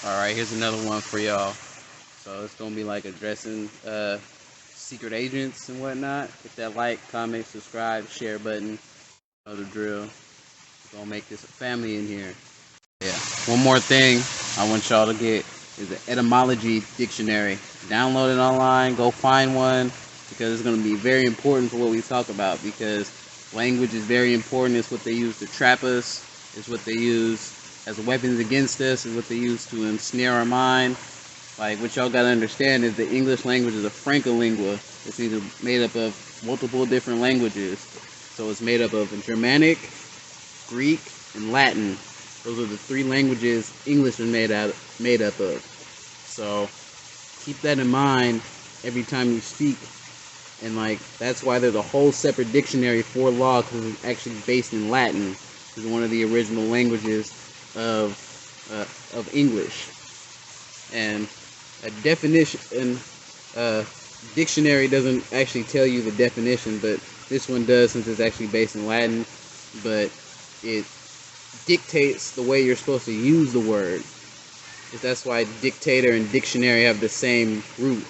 Alright, here's another one for y'all. So it's gonna be like addressing secret agents and whatnot. Hit that like, comment, subscribe, share button. Know the drill. We're gonna make this a family in here. Yeah. One more thing I want y'all to get is the etymology dictionary. Download it online, go find one, because it's gonna be very important for what we talk about, because language is very important. It's what they use to trap us, it's what they use as weapons against us, is what they use to ensnare our mind. Like, what y'all gotta understand is the English language is a Francolingua. It's either made up of multiple different languages. So it's made up of Germanic, Greek, and Latin. Those are the three languages English is made up of. So keep that in mind every time you speak. And like, that's why there's a whole separate dictionary for law, because it's actually based in Latin. It's one of the original languages of English. And a definition, dictionary doesn't actually tell you the definition, but this one does, since it's actually based in Latin. But it dictates the way you're supposed to use the word. That's why dictator and dictionary have the same root.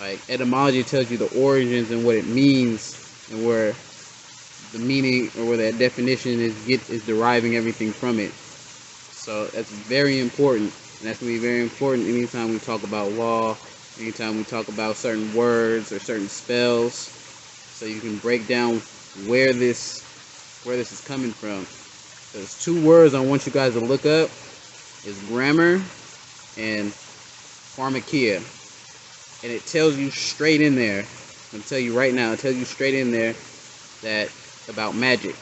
Like, etymology tells you the origins and what it means, and where the meaning or where that definition is deriving everything from it. So that's very important, and that's going to be very important anytime we talk about law, anytime we talk about certain words or certain spells, so you can break down where this is coming from. There's two words I want you guys to look up: is grammar and pharmakia. And it tells you straight in there, I'm going to tell you right now, it tells you straight in there that about magic.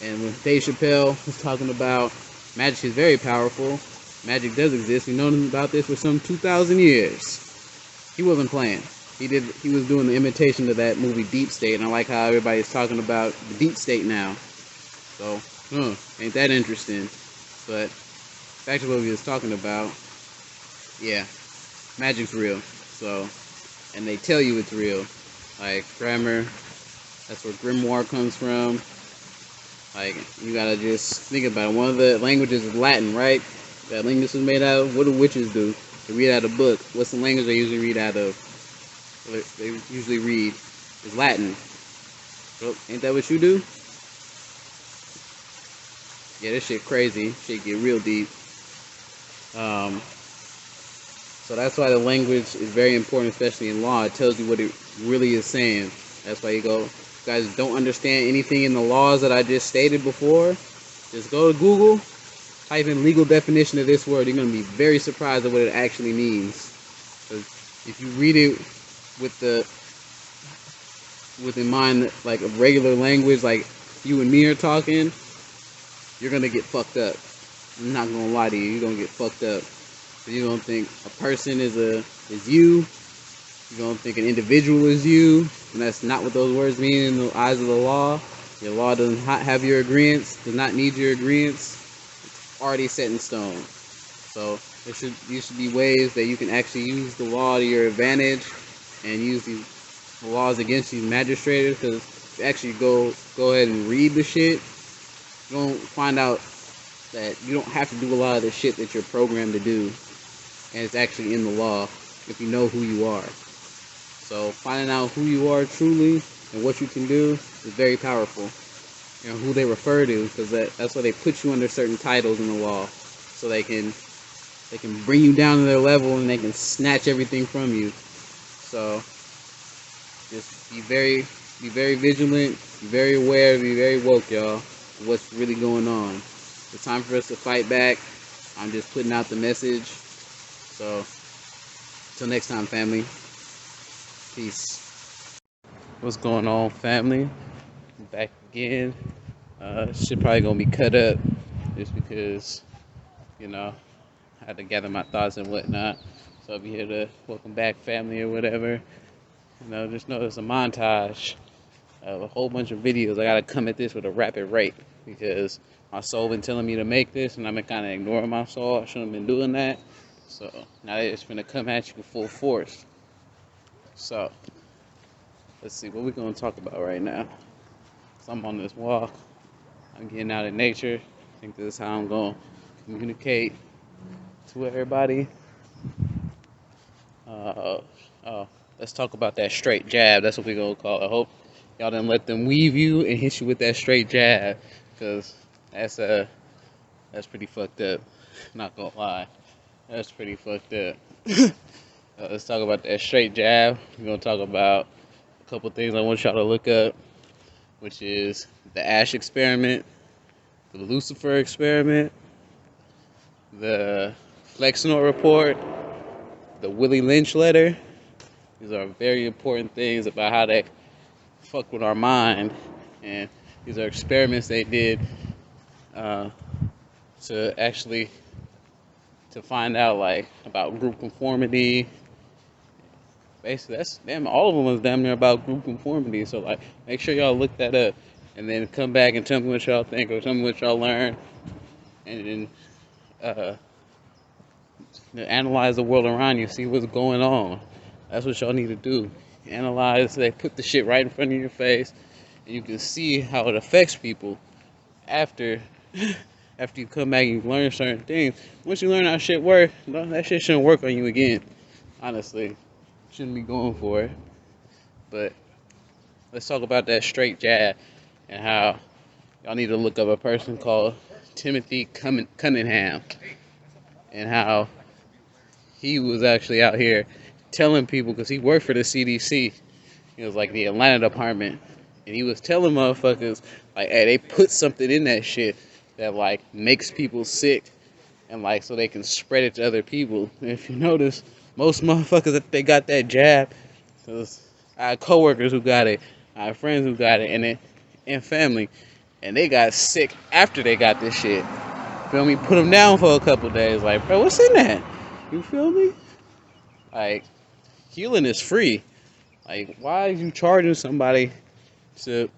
And when Dave Chappelle was talking about magic is very powerful, magic does exist, we've known about this for some 2,000 years. He wasn't playing. He was doing the imitation of that movie Deep State, and I like how everybody's talking about the Deep State now. So, ain't that interesting? But back to what we was talking about. Yeah, magic's real. So, and they tell you it's real. Like grammar, that's where grimoire comes from. Like, you gotta just think about it. One of the languages is Latin, right? That language is made out of. What do witches do? They read out of a book. What's the language they usually read out of? They usually read is Latin. So, ain't that what you do? Yeah, this shit crazy. Shit get real deep. So that's why the language is very important, especially in law. It tells you what it really is saying. That's why you guys don't understand anything in the laws that I just stated before, just go to Google, type in legal definition of this word. You're going to be very surprised at what it actually means. Because if you read it with in mind, like a regular language, like you and me are talking, you're going to get fucked up. I'm not going to lie to you. You're going to get fucked up. You're going to think a person is you. You're going to think an individual is you. And that's not what those words mean in the eyes of the law. Your law does not have your agreements, does not need your agreements. It's already set in stone. So there should be ways that you can actually use the law to your advantage and use the laws against these magistrates. Because if you actually go ahead and read the shit, you're going to find out that you don't have to do a lot of the shit that you're programmed to do. And it's actually in the law if you know who you are. So finding out who you are truly and what you can do is very powerful. You know, who they refer to, because that's why they put you under certain titles in the law, so they can bring you down to their level and they can snatch everything from you. So just be very vigilant, be very aware, be very woke, y'all, of what's really going on. It's time for us to fight back. I'm just putting out the message. So until next time, family. Peace. What's going on, family? I'm back again. Shit probably gonna be cut up just because, I had to gather my thoughts and whatnot. So I'll be here to welcome back family or whatever. Just know it's a montage of a whole bunch of videos. I gotta come at this with a rapid rate because my soul been telling me to make this, and I've been kind of ignoring my soul. I shouldn't have been doing that. So now it's gonna come at you with full force. So let's see what we're gonna talk about right now. So I'm on this walk. I'm getting out in nature. I think this is how I'm gonna communicate to everybody. Uh, oh, let's talk about that straight jab. That's what we're gonna call it. I hope y'all didn't let them weave you and hit you with that straight jab, cause that's pretty fucked up. Not gonna lie, that's pretty fucked up. Let's talk about that straight jab. We're gonna talk about a couple things I want y'all to look up, which is the Ash experiment, the Lucifer experiment, the Flexnor report, the Willie Lynch letter. These are very important things about how they fuck with our mind, and these are experiments they did to actually to find out like about group conformity. Basically, that's damn. All of them was damn near about group conformity. So like, make sure y'all look that up, and then come back and tell me what y'all think or tell me what y'all learned, and then analyze the world around you, see what's going on. That's what y'all need to do. Analyze. They put the shit right in front of your face, and you can see how it affects people after after you come back and you learn certain things. Once you learn how shit work, that shit shouldn't work on you again. Honestly, shouldn't be going for it. But let's talk about that straight jab and how y'all need to look up a person called Timothy Cunningham and how he was actually out here telling people, because he worked for the CDC. It was like the Atlanta department, and he was telling motherfuckers like, hey, they put something in that shit that like makes people sick, and like so they can spread it to other people. And if you notice, most motherfuckers that they got that jab, cause I had coworkers who got it, I had friends who got it, and family, and they got sick after they got this shit. Feel me? Put them down for a couple days. Like, bro, what's in that? You feel me? Like, healing is free. Like, why are you charging somebody to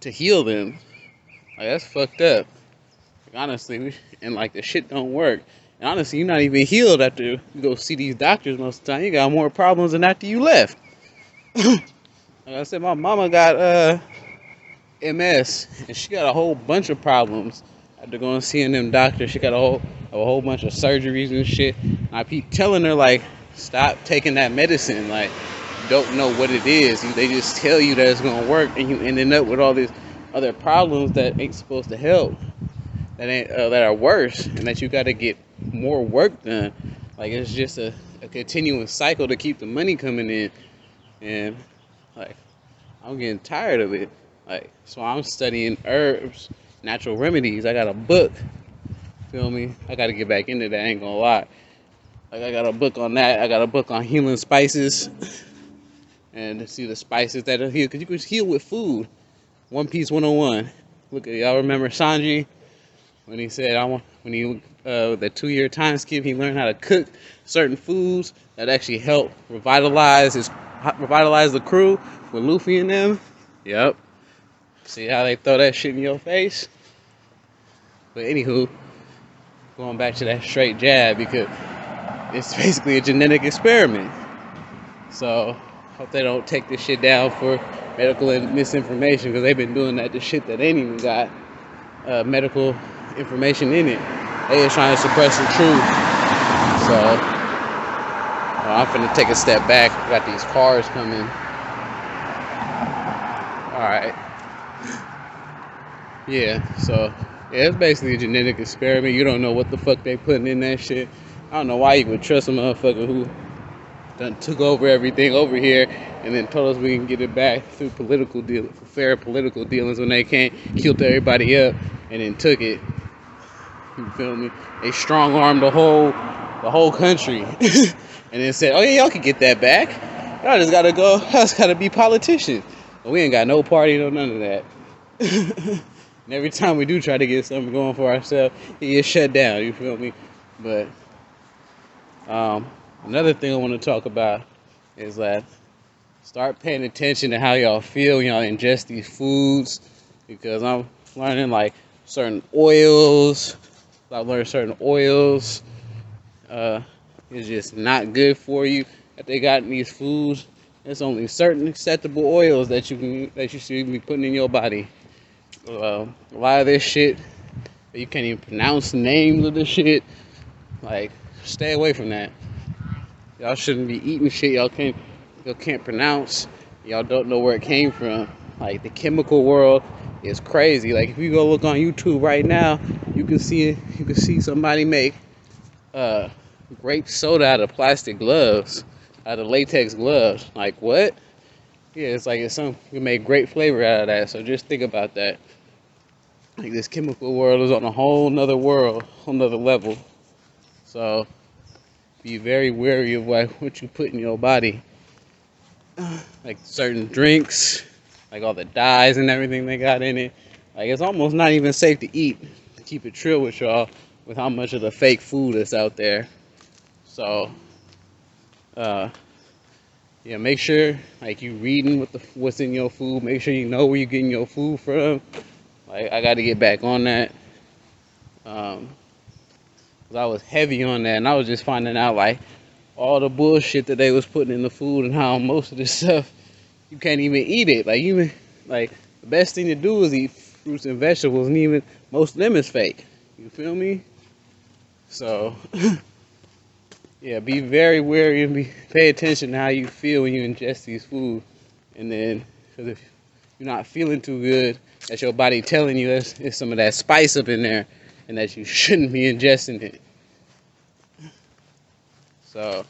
heal them? Like, that's fucked up. Like, honestly, and like the shit don't work. And honestly, you're not even healed after you go see these doctors most of the time. You got more problems than after you left. Like I said, my mama got MS, and she got a whole bunch of problems after going seeing them doctors. She got a whole bunch of surgeries and shit. And I keep telling her like, stop taking that medicine. Like, you don't know what it is. They just tell you that it's gonna work, and you ending up with all these other problems that ain't supposed to help, that are worse, and that you got to get more work done. Like, it's just a continuous cycle to keep the money coming in, and like, I'm getting tired of it. Like, so I'm studying herbs, natural remedies. I got a book. Feel me? I got to get back into that. I ain't gonna lie. Like, I got a book on that. I got a book on healing spices, and to see the spices that'll heal, because you can heal with food. One Piece 101. Look at y'all. Remember Sanji when he said the 2-year time skip, he learned how to cook certain foods that actually help revitalize the crew with Luffy and them. Yep. See how they throw that shit in your face? But anywho, going back to that straight jab, because it's basically a genetic experiment. So hope they don't take this shit down for medical misinformation, because they've been doing the shit that ain't even got medical information in it. They just trying to suppress the truth. So I'm finna take a step back. We got these cars coming. Alright. Yeah, so it's basically a genetic experiment. You don't know what the fuck they putting in that shit. I don't know why you would trust a motherfucker who done took over everything over here and then told us we can get it back through fair political dealings, when they can't, killed everybody up and then took it. You feel me? They strong armed the whole country and then said, oh yeah, y'all can get that back. Y'all just gotta go. Y'all just gotta be politicians. But we ain't got no party, no none of that. And every time we do try to get something going for ourselves, it gets shut down. You feel me? But another thing I want to talk about is that start paying attention to how y'all feel when y'all ingest these foods, because I'm learning like certain oils. I've learned certain oils is just not good for you that they got in these foods. There's only certain acceptable oils that you should be putting in your body. A lot of this shit, you can't even pronounce the names of the shit. Like, stay away from that. Y'all shouldn't be eating shit y'all can't pronounce. Y'all don't know where it came from. Like, the chemical world is crazy. Like, if you go look on YouTube right now, you can see somebody make uh grape soda out of plastic gloves, out of latex gloves. Like, what? Yeah, it's like you can make great flavor out of that. So just think about that. Like, this chemical world is on a whole nother world, whole nother level. So be very wary of what you put in your body. Like certain drinks, like all the dyes and everything they got in it. Like, it's almost not even safe to eat. To keep it trill with y'all, with how much of the fake food that's out there. So, uh, yeah, make sure like you reading what's in your food. Make sure you know where you're getting your food from. Like, I got to get back on that. Um, 'Cause I was heavy on that, and I was just finding out like all the bullshit that they was putting in the food, and how most of this stuff you can't even eat it. Like the best thing to do is eat fruits and vegetables, and even most of them is fake. You feel me? So yeah, be very wary and pay attention to how you feel when you ingest these food, and then because if you're not feeling too good, that's your body telling you there's some of that spice up in there, and that you shouldn't be ingesting it. So